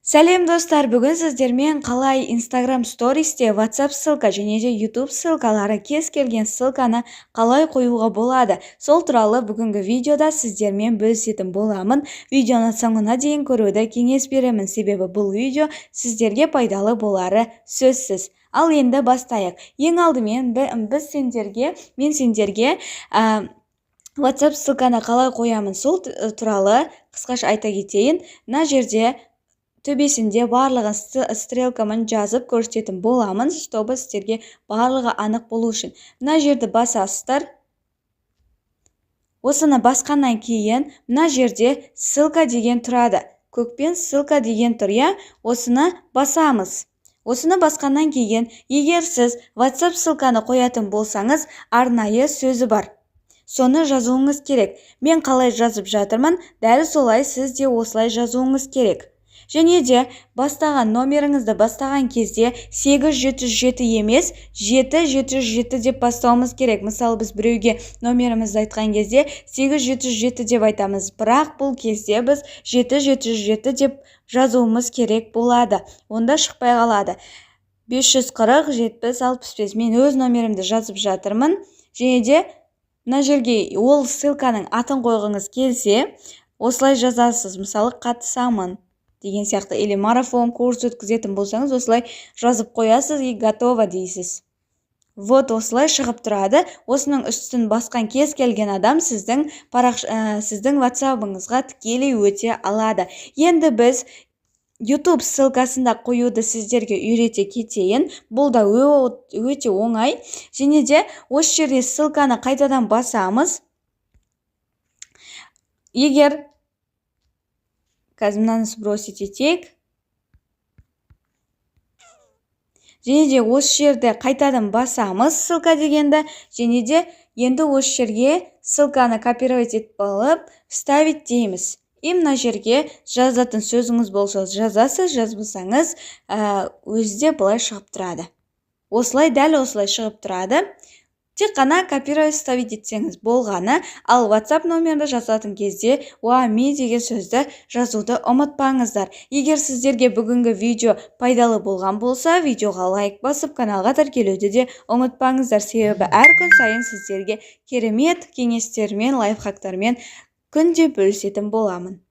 Сәлем достар, бүгін сіздермен қалай Instagram Stories'те WhatsApp ссылка және де YouTube ссылкалары кез келген ссылканы қалай қоюға болады. Сол туралы бүгінгі видеода сіздермен бөлісетін боламын. Видеоны соңына дейін көруді кеңес беремін, себебі бұл видео сіздерге пайдалы болары сөзсіз. Ал енді бастайық. Ең алдымен мен сендерге WhatsApp ссылканы қалай қоямын, сол туралы қысқаша айта кетейін. Мына жерде төбесінде барлығын стрелкамен жазып көрсететін боламын, чтобы сіздерге барлығы анық болу үшін. Мына жерді басасыздар. Осыны басқаннан кейін мына жерде ссылка деген тұрады. Көкпен ссылка деген тұр, иә? Осыны басамыз. Осыны басқаннан кейін, егер сіз WhatsApp ссылканы қоятын болсаңыз, арнайы сөзі бар. Соны жазуыңыз керек. Мен қалай жазып жатырмын, дәл солай сіз де осылай жазуыңыз керек. Және де бастаған номеріңізді бастаған кезде 8707 емес 7707 деп бастауымыз керек. Мысалы, біз біреуге номерімізді айтқан кезде 8707 деп айтамыз. Бірақ бұл кезде біз 777 деп жазуымыз керек болады. Онда шықпай қалады. 540 70 65. Мен өз номерімді жазып жатырмын. Және де мына жерге ол ссылканың атын қойғыңыз келсе, осылай жазасыз. Мысалы, қатысамын деген сияқты, или марафон курс өткізетін болсаңыз, осылай жазып қоясыз и готово дейсіз. Вот осылай шығып тұрады. Осының үстін басқан кез келген адам сіздің WhatsApp-ыңызға тікелей өте алады. Енді біз YouTube ссылкасында қоюды сіздерге үйрете кетейін. Бұл да өте оңай. Және де осы жерде ссылканы қайтадан басамыз. Егер қазір мынаны сбросить етейік. Және де осы жерде қайтадан басамыз ссылка дегенді. Және де енді осы жерге ссылканы копировать етіп алып, вставить дейміз. И мына жерге жазатын сөзіңіз болса жазасыз, жазбасаңыз өзі де былай шығып тұрады. Осылай, дәл осылай шығып тұрады. Тек қана копировать вставить етсеңіз болғаны, ал WhatsApp номерді жазатын кезде «уами» деген сөзді жазуды ұмытпаңыздар. Егер сіздерге бүгінгі видео пайдалы болған болса, видеоға лайк басып, каналға тіркелуді де ұмытпаңыздар. Себебі әр күн сайын сіздерге керемет кеңестермен, лайфхактармен күнде бөлісетін боламын.